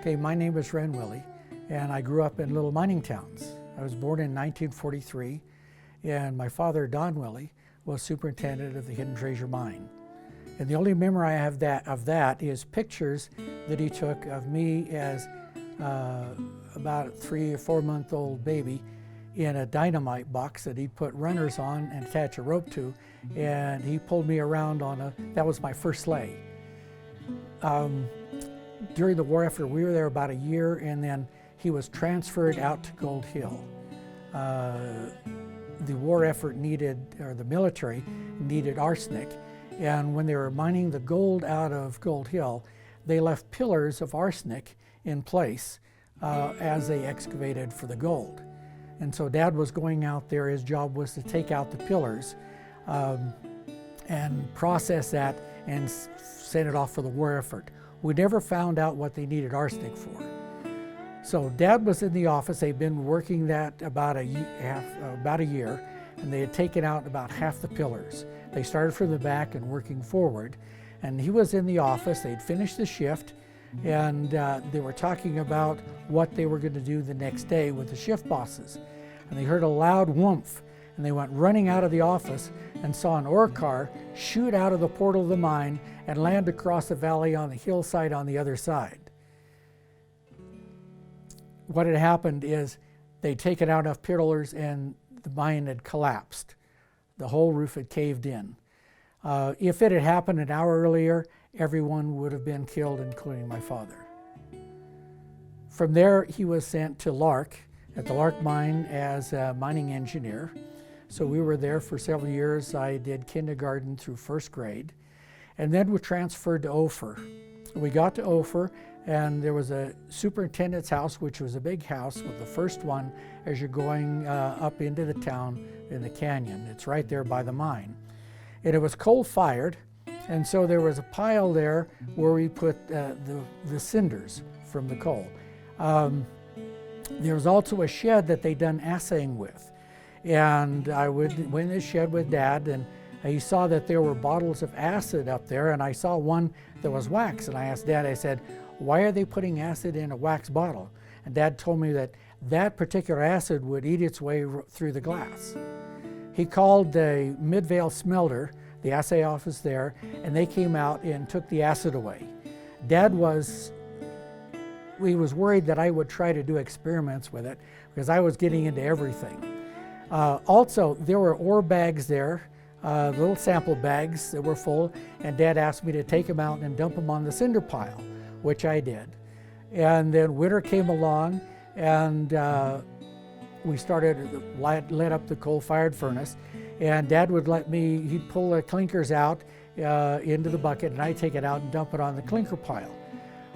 Okay, my name is Ren Willie, and I grew up in little mining towns. I was born in 1943, and my father, Don Willie, was superintendent of the Hidden Treasure Mine. And the only memory I have of that is pictures that he took of me as about a 3 or 4 month old baby in a dynamite box that he'd put runners on and attach a rope to, and he pulled me around on that was my first sleigh. During the war effort, we were there about a year, and then he was transferred out to Gold Hill. The war effort the military needed arsenic, and when they were mining the gold out of Gold Hill, they left pillars of arsenic in place as they excavated for the gold. And so Dad was going out there, his job was to take out the pillars and process that and send it off for the war effort. We never found out what they needed arsenic for. So Dad was in the office. They'd been working that about a year, and they had taken out about half the pillars. They started from the back and working forward, and he was in the office. They'd finished the shift, and they were talking about what they were going to do the next day with the shift bosses. And they heard a loud whoomph, and they went running out of the office and saw an ore car shoot out of the portal of the mine and land across the valley on the hillside on the other side. What had happened is they'd taken out enough pillars and the mine had collapsed. The whole roof had caved in. If it had happened an hour earlier, everyone would have been killed, including my father. From there, he was sent to Lark, at the Lark mine as a mining engineer. So we were there for several years. I did kindergarten through first grade, and then we transferred to Ophir. We got to Ophir, and there was a superintendent's house, which was a big house, with the first one as you're going up into the town in the canyon. It's right there by the mine. And it was coal-fired, and so there was a pile there where we put the cinders from the coal. There was also a shed that they'd done assaying with. And I went in the shed with Dad, and he saw that there were bottles of acid up there, and I saw one that was wax. And I asked Dad, I said, why are they putting acid in a wax bottle? And Dad told me that that particular acid would eat its way through the glass. He called the Midvale smelter, the assay office there, and they came out and took the acid away. Dad was worried that I would try to do experiments with it because I was getting into everything. Also, there were ore bags there, little sample bags that were full, and Dad asked me to take them out and dump them on the cinder pile, which I did. And then winter came along, and we lit up the coal-fired furnace, and Dad would he'd pull the clinkers out into the bucket, and I'd take it out and dump it on the clinker pile.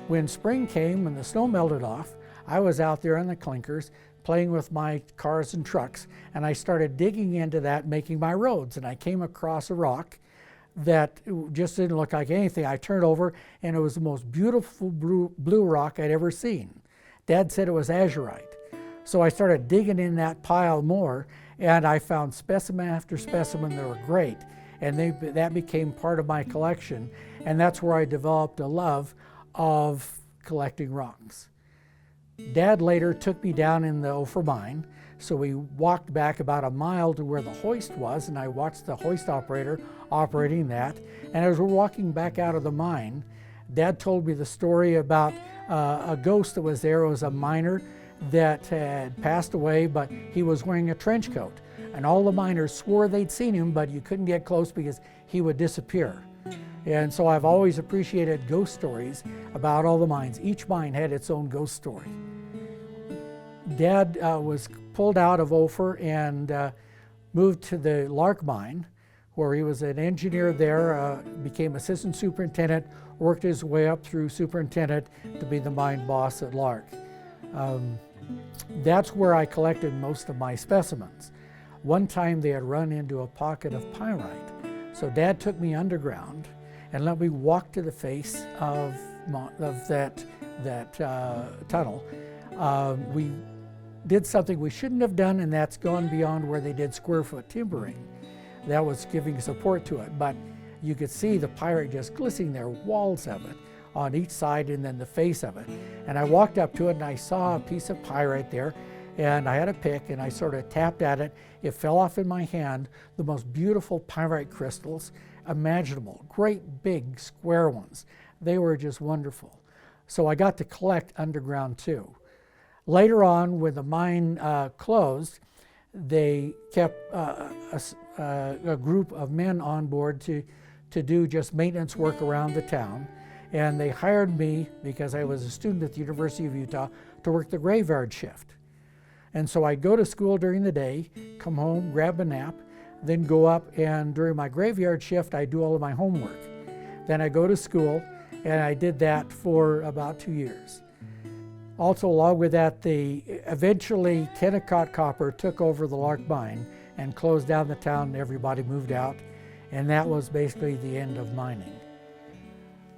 When spring came and the snow melted off, I was out there on the clinkers playing with my cars and trucks, and I started digging into that, making my roads, and I came across a rock that just didn't look like anything. I turned over, and it was the most beautiful blue rock I'd ever seen. Dad said it was azurite. So I started digging in that pile more, and I found specimen after specimen that were great, and that became part of my collection, and that's where I developed a love of collecting rocks. Dad later took me down in the Ophir mine, so we walked back about a mile to where the hoist was, and I watched the hoist operator operating that. And as we're walking back out of the mine, Dad told me the story about a ghost that was there. It was a miner that had passed away, but he was wearing a trench coat. And all the miners swore they'd seen him, but you couldn't get close because he would disappear. And so I've always appreciated ghost stories about all the mines. Each mine had its own ghost story. Dad was pulled out of Ophir and moved to the Lark mine, where he was an engineer there, became assistant superintendent, worked his way up through superintendent to be the mine boss at Lark. That's where I collected most of my specimens. One time they had run into a pocket of pyrite, so Dad took me underground and let me walk to the face of that tunnel. We did something we shouldn't have done, and that's gone beyond where they did square foot timbering. That was giving support to it, but you could see the pyrite just glistening there, walls of it, on each side and then the face of it. And I walked up to it and I saw a piece of pyrite there, and I had a pick and I sort of tapped at it. It fell off in my hand, the most beautiful pyrite crystals imaginable, great big square ones. They were just wonderful. So I got to collect underground too. Later on, when the mine closed, they kept a group of men on board to do just maintenance work around the town. And they hired me, because I was a student at the University of Utah, to work the graveyard shift. And so I'd go to school during the day, come home, grab a nap, then go up, and during my graveyard shift, I'd do all of my homework. Then I'd go to school, and I did that for about 2 years. Also, along with that, eventually Kennecott Copper took over the Lark Mine and closed down the town, and everybody moved out, and that was basically the end of mining.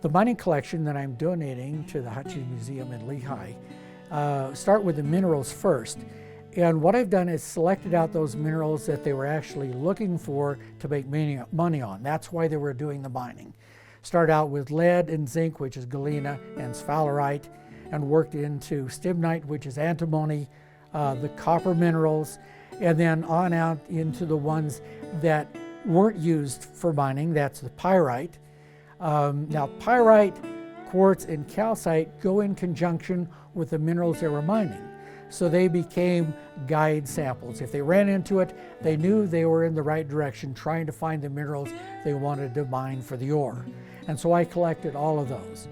The mining collection that I'm donating to the Hutchins Museum in Lehigh start with the minerals first. And what I've done is selected out those minerals that they were actually looking for to make money on. That's why they were doing the mining. Start out with lead and zinc, which is galena and sphalerite, and worked into stibnite, which is antimony, the copper minerals, and then on out into the ones that weren't used for mining. That's the pyrite. Now, pyrite, quartz, and calcite go in conjunction with the minerals they were mining. So they became guide samples. If they ran into it, they knew they were in the right direction, trying to find the minerals they wanted to mine for the ore. And so I collected all of those.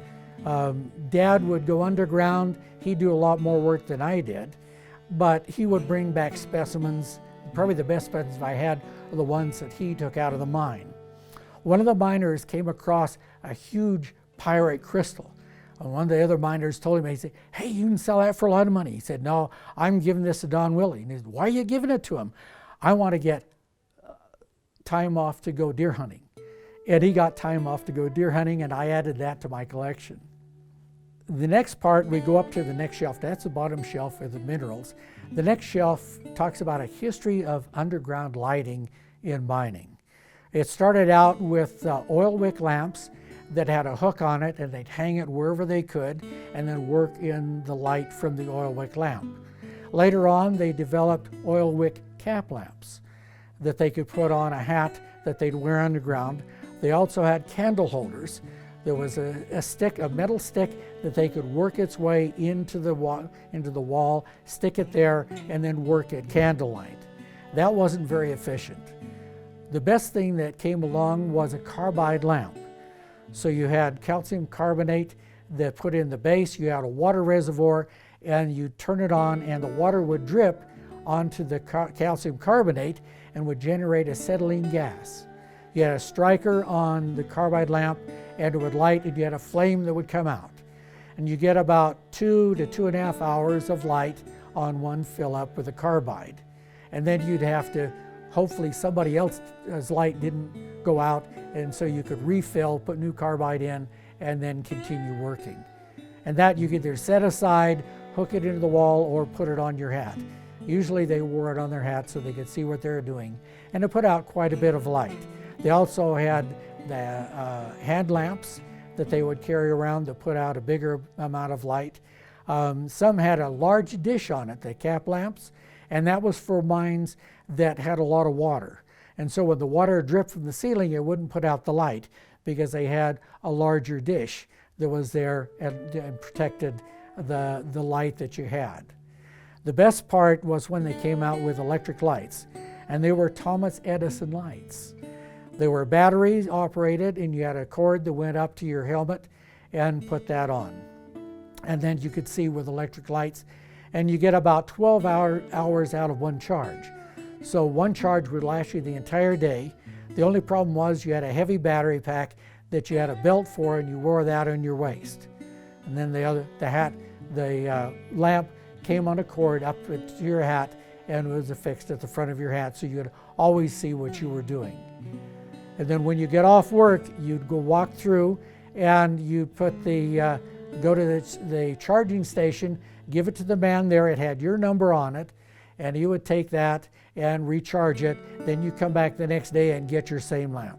Dad would go underground. He'd do a lot more work than I did, but he would bring back specimens. Probably the best specimens I had are the ones that he took out of the mine. One of the miners came across a huge pyrite crystal. And one of the other miners told him, he said, "Hey, you can sell that for a lot of money." He said, "No, I'm giving this to Don Willie." And he said, "Why are you giving it to him?" "I want to get time off to go deer hunting." And he got time off to go deer hunting, and I added that to my collection. The next part, we go up to the next shelf. That's the bottom shelf of the minerals. The next shelf talks about a history of underground lighting in mining. It started out with oil wick lamps that had a hook on it, and they'd hang it wherever they could and then work in the light from the oil wick lamp. Later on, they developed oil wick cap lamps that they could put on a hat that they'd wear underground. They also had candle holders. There was a stick, a metal stick, that they could work its way into the wall, stick it there, and then work at candlelight. That wasn't very efficient. The best thing that came along was a carbide lamp. So you had calcium carbonate that put in the base, you had a water reservoir, and you turn it on and the water would drip onto the calcium carbonate and would generate acetylene gas. You had a striker on the carbide lamp and it would light, and you had a flame that would come out. And you get about 2 to 2.5 hours of light on one fill up with a carbide. And then you'd have to, hopefully somebody else's light didn't go out, and so you could refill, put new carbide in, and then continue working. And that you could either set aside, hook it into the wall, or put it on your hat. Usually they wore it on their hat so they could see what they were doing, and it put out quite a bit of light. They also had the hand lamps that they would carry around that put out a bigger amount of light. Some had a large dish on it, the cap lamps, and that was for mines that had a lot of water. And so when the water dripped from the ceiling, it wouldn't put out the light because they had a larger dish that was there and protected the light that you had. The best part was when they came out with electric lights, and they were Thomas Edison lights. They were battery operated, and you had a cord that went up to your helmet and put that on. And then you could see with electric lights, and you get about 12 hours out of one charge. So one charge would last you the entire day. The only problem was you had a heavy battery pack that you had a belt for, and you wore that on your waist. And then the lamp came on a cord up to your hat and was affixed at the front of your hat, so you could always see what you were doing. And then when you get off work, you'd go walk through, and you put go to the charging station, give it to the man there. It had your number on it, and he would take that and recharge it. Then you come back the next day and get your same lamp,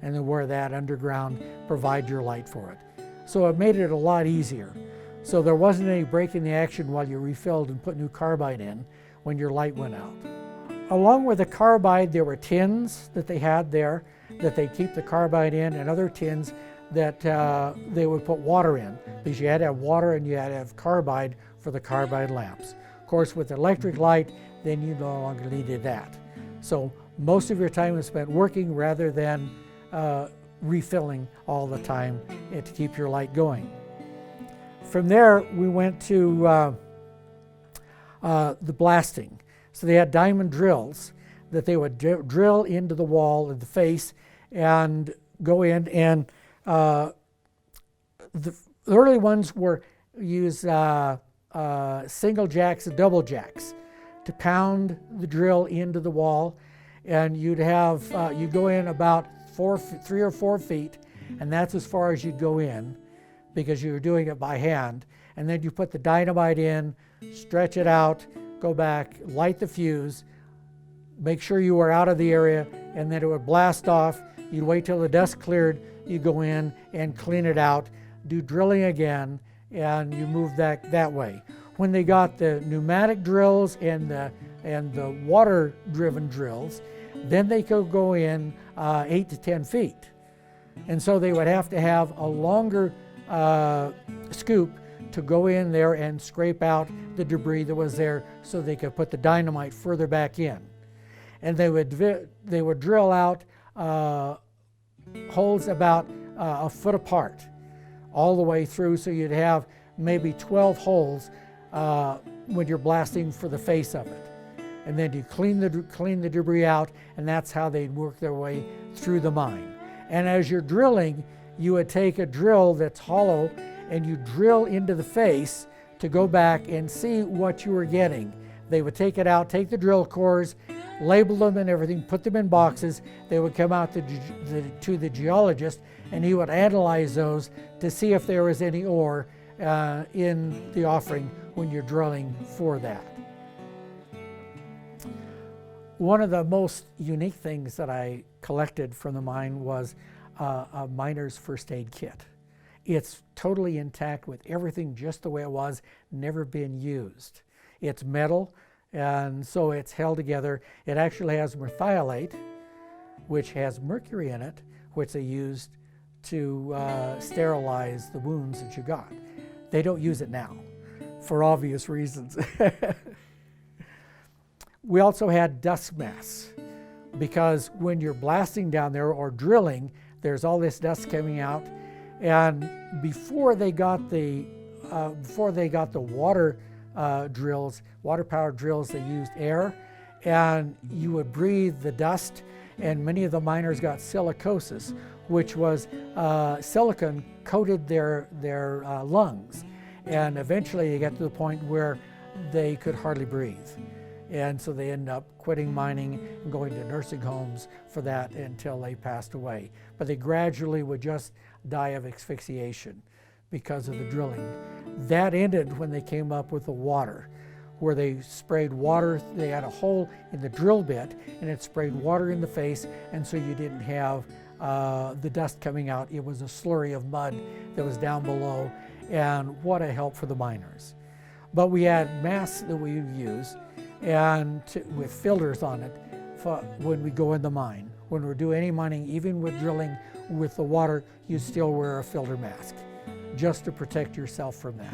and then wear that underground, provide your light for it. So it made it a lot easier. So there wasn't any break in the action while you refilled and put new carbide in when your light went out. Along with the carbide, there were tins that they had there that they keep the carbide in, and other tins that they would put water in, because you had to have water and you had to have carbide for the carbide lamps. Of course, with electric light, then you no longer needed that. So most of your time was spent working rather than refilling all the time to keep your light going. From there, we went to the blasting. So they had diamond drills that they would drill into the wall of the face and go in, and the early ones were use single jacks and double jacks to pound the drill into the wall, and you'd have you go in about 3 or 4 feet, and that's as far as you'd go in because you were doing it by hand. And then you put the dynamite in, stretch it out, go back, light the fuse, make sure you were out of the area, and then it would blast off. You'd wait till the dust cleared, you go in and clean it out, do drilling again, and you move that way. When they got the pneumatic drills and the water-driven drills, then they could go in 8 to 10 feet. And so they would have to have a longer scoop to go in there and scrape out the debris that was there so they could put the dynamite further back in. And they would drill out holes about a foot apart all the way through, so you'd have maybe 12 holes when you're blasting for the face of it. And then you clean the debris out, and that's how they'd work their way through the mine. And as you're drilling, you would take a drill that's hollow and you drill into the face to go back and see what you were getting. They would take it out, take the drill cores, label them and everything, put them in boxes. They would come out to the geologist, and he would analyze those to see if there was any ore in the offering when you're drilling for that. One of the most unique things that I collected from the mine was a miner's first aid kit. It's totally intact with everything just the way it was, never been used. It's metal, and so it's held together. It actually has merthiolate, which has mercury in it, which they used to sterilize the wounds that you got. They don't use it now, for obvious reasons. We also had dust masks, because when you're blasting down there or drilling, there's all this dust coming out. And before they got the water drills, water-powered drills, they used air, and you would breathe the dust. And many of the miners got silicosis, which was silicon coated their lungs, and eventually they got to the point where they could hardly breathe. And so they ended up quitting mining and going to nursing homes for that until they passed away. But they gradually would just die of asphyxiation because of the drilling. That ended when they came up with the water, where they sprayed water. They had a hole in the drill bit, and it sprayed water in the face, and so you didn't have the dust coming out. It was a slurry of mud that was down below, and what a help for the miners. But we had masks that we would use, and with filters on it when we go in the mine. When we do any mining, even with drilling with the water, you still wear a filter mask just to protect yourself from that.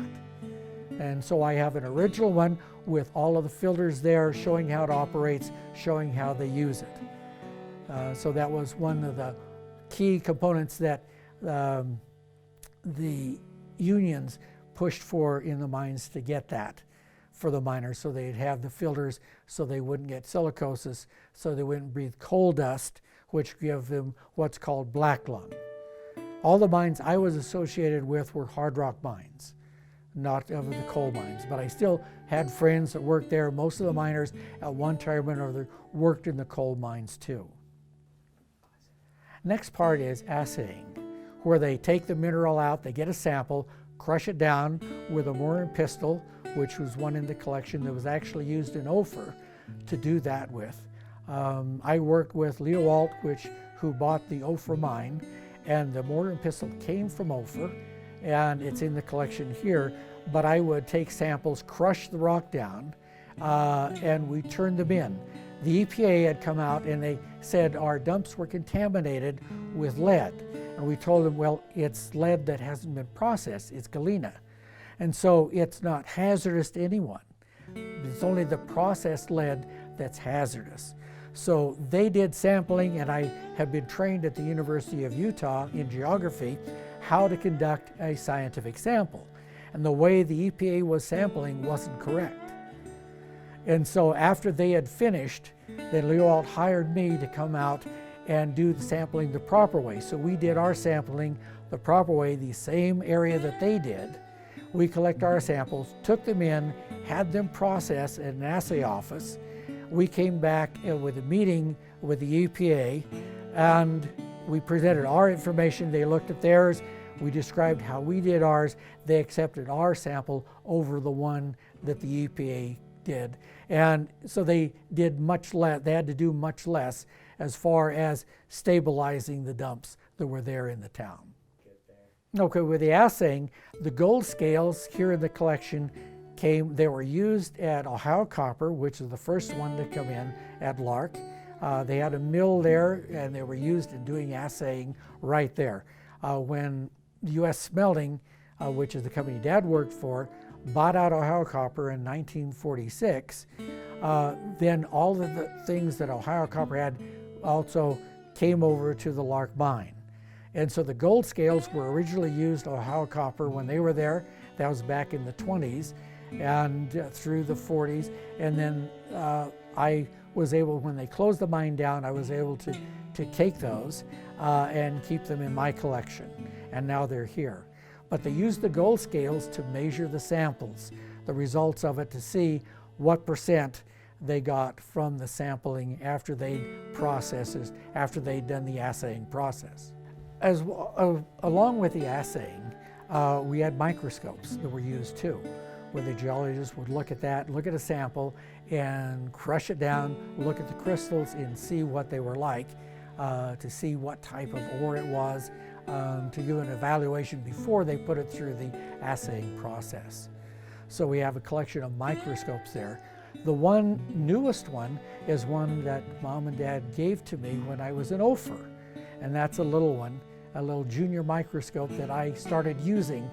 And so I have an original one with all of the filters there, showing how it operates, showing how they use it. So that was one of the key components that the unions pushed for in the mines to get that for the miners, so they'd have the filters so they wouldn't get silicosis, so they wouldn't breathe coal dust, which give them what's called black lung. All the mines I was associated with were hard rock mines, not of the coal mines, but I still had friends that worked there. Most of the miners at one time or another worked in the coal mines too. Next part is assaying, where they take the mineral out, they get a sample, crush it down with a Morin pistol, which was one in the collection that was actually used in Ophir to do that with. I worked with Leo Alt, who bought the Ophir mine, and the Morin pistol came from Ophir, and it's in the collection here. But I would take samples, crush the rock down, and we turned them in. The EPA had come out and they said our dumps were contaminated with lead. And we told them, well, it's lead that hasn't been processed, it's galena. And so it's not hazardous to anyone. It's only the processed lead that's hazardous. So they did sampling, and I have been trained at the University of Utah in geography how to conduct a scientific sample. And the way the EPA was sampling wasn't correct. And so after they had finished, then Leo hired me to come out and do the sampling the proper way. So we did our sampling the proper way, the same area that they did. We collect our samples, took them in, had them processed in an assay office. We came back with a meeting with the EPA, and we presented our information. They looked at theirs. We described how we did ours. They accepted our sample over the one that the EPA did. And so they did much less, they had to do much less as far as stabilizing the dumps that were there in the town. Okay, with the assaying, the gold scales here in the collection they were used at Ohio Copper, which is the first one to come in at Lark. They had a mill there, and they were used in doing assaying right there. When U.S. Smelting, which is the company Dad worked for, bought out Ohio Copper in 1946, then all of the things that Ohio Copper had also came over to the Lark mine. And so the gold scales were originally used Ohio Copper when they were there. That was back in the 20s and through the 40s. And then I was able, when they closed the mine down, I was able to take those and keep them in my collection. And now they're here. But they used the gold scales to measure the samples, the results of it, to see what percent they got from the sampling after they'd after they'd done the assaying process. Along with the assaying, we had microscopes that were used too, where the geologists would look at that, look at a sample and crush it down, look at the crystals and see what they were like, to see what type of ore it was, to do an evaluation before they put it through the assaying process. So we have a collection of microscopes there. The newest one is one that Mom and Dad gave to me when I was an Ophir. And that's a little one, a little junior microscope that I started using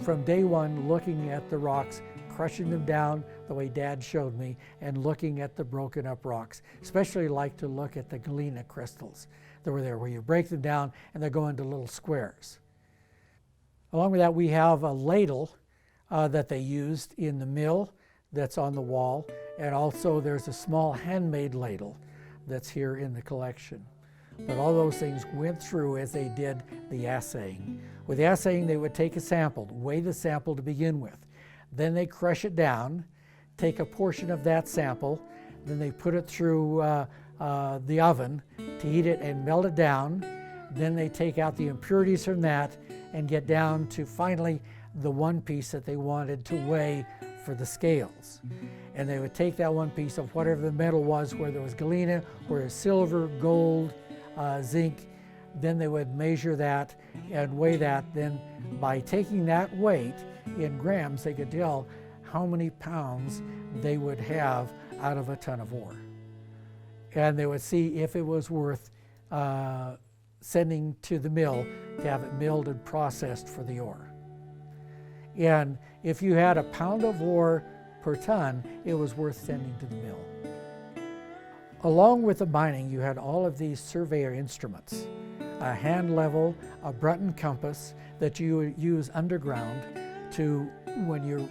from day one, looking at the rocks, crushing them down the way Dad showed me, and looking at the broken up rocks. Especially like to look at the galena crystals that were there, where you break them down and they go into little squares. Along with that, we have a ladle that they used in the mill that's on the wall, and also there's a small handmade ladle that's here in the collection. But all those things went through as they did the assaying. With the assaying, they would take a sample, weigh the sample to begin with. Then they crush it down, take a portion of that sample, then they put it through the oven to heat it and melt it down. Then they take out the impurities from that and get down to finally the one piece that they wanted to weigh for the scales. And they would take that one piece of whatever the metal was, whether it was galena, or silver, gold, zinc, then they would measure that and weigh that. Then by taking that weight in grams, they could tell how many pounds they would have out of a ton of ore. And they would see if it was worth sending to the mill to have it milled and processed for the ore. And if you had a pound of ore per ton, it was worth sending to the mill. Along with the mining, you had all of these surveyor instruments, a hand level, a Brunton compass that you would use underground to, when you're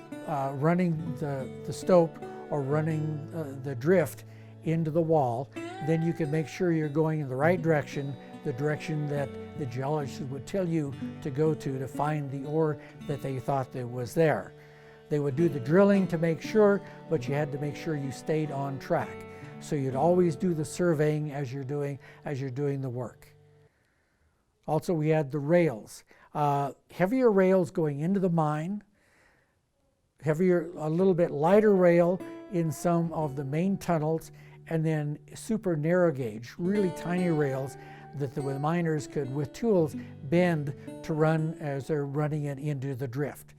running the stope or running the drift into the wall, then you can make sure you're going in the right direction, the direction that the geologist would tell you to go to find the ore that they thought that was there. They would do the drilling to make sure, but you had to make sure you stayed on track. So you'd always do the surveying as you're doing the work. Also, we had the rails. Heavier rails going into the mine, a little bit lighter rail in some of the main tunnels, and then super narrow gauge, really tiny rails that the miners could, with tools, bend to run as they're running it into the drift.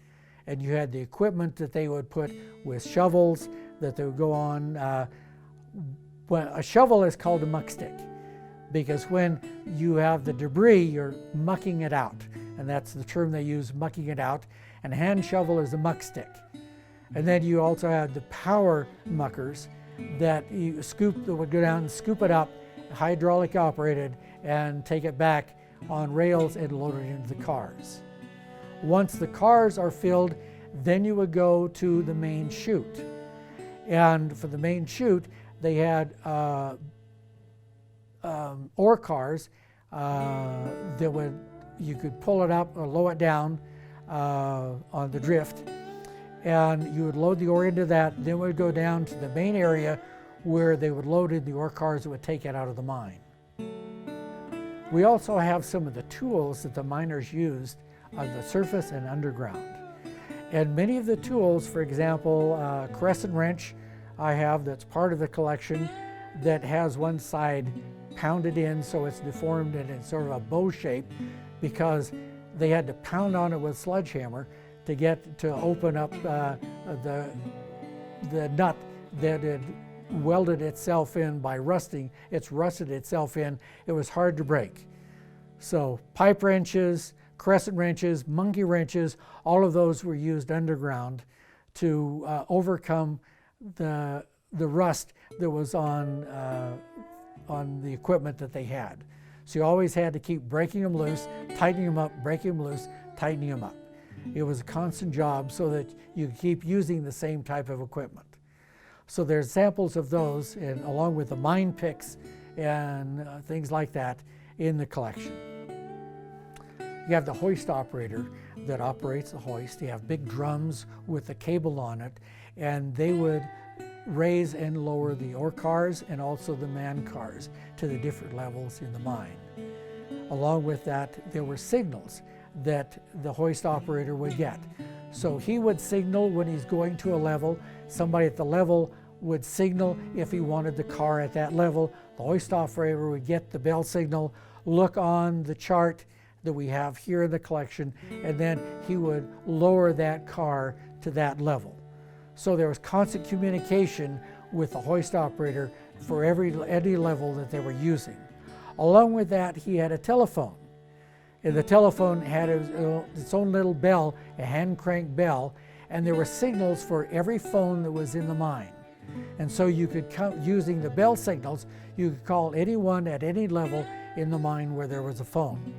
And you had the equipment that they would put with shovels that they would go on. Well, a shovel is called a muck stick, because when you have the debris, you're mucking it out. And that's the term they use, mucking it out. And a hand shovel is a muck stick. And then you also had the power muckers that that would go down and scoop it up, hydraulic operated, and take it back on rails and load it into the cars. Once the cars are filled, then you would go to the main chute. And for the main chute, they had ore cars that you could pull it up or lower it down on the drift, and you would load the ore into that. Then it would go down to the main area where they would load in the ore cars that would take it out of the mine. We also have some of the tools that the miners used on the surface and underground. And many of the tools, for example, crescent wrench I have that's part of the collection, that has one side pounded in so it's deformed and it's sort of a bow shape, because they had to pound on it with a sledgehammer to get to open up the nut that had welded itself in by rusting. It's rusted itself in. It was hard to break. So pipe wrenches, crescent wrenches, monkey wrenches, all of those were used underground to overcome the rust that was on the equipment that they had. So you always had to keep breaking them loose, tightening them up, breaking them loose, tightening them up. It was a constant job so that you could keep using the same type of equipment. So there's samples of those, and along with the mine picks and things like that in the collection. You have the hoist operator that operates the hoist. You have big drums with a cable on it, and they would raise and lower the ore cars and also the man cars to the different levels in the mine. Along with that, there were signals that the hoist operator would get. So he would signal when he's going to a level. Somebody at the level would signal if he wanted the car at that level. The hoist operator would get the bell signal, look on the chart that we have here in the collection, and then he would lower that car to that level. So there was constant communication with the hoist operator for any level that they were using. Along with that, he had a telephone. And the telephone had its own little bell, a hand crank bell, and there were signals for every phone that was in the mine. And so you could using the bell signals, you could call anyone at any level in the mine where there was a phone.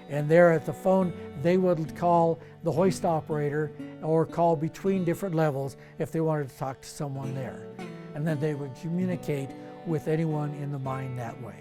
And there at the phone, they would call the hoist operator or call between different levels if they wanted to talk to someone there. And then they would communicate with anyone in the mine that way.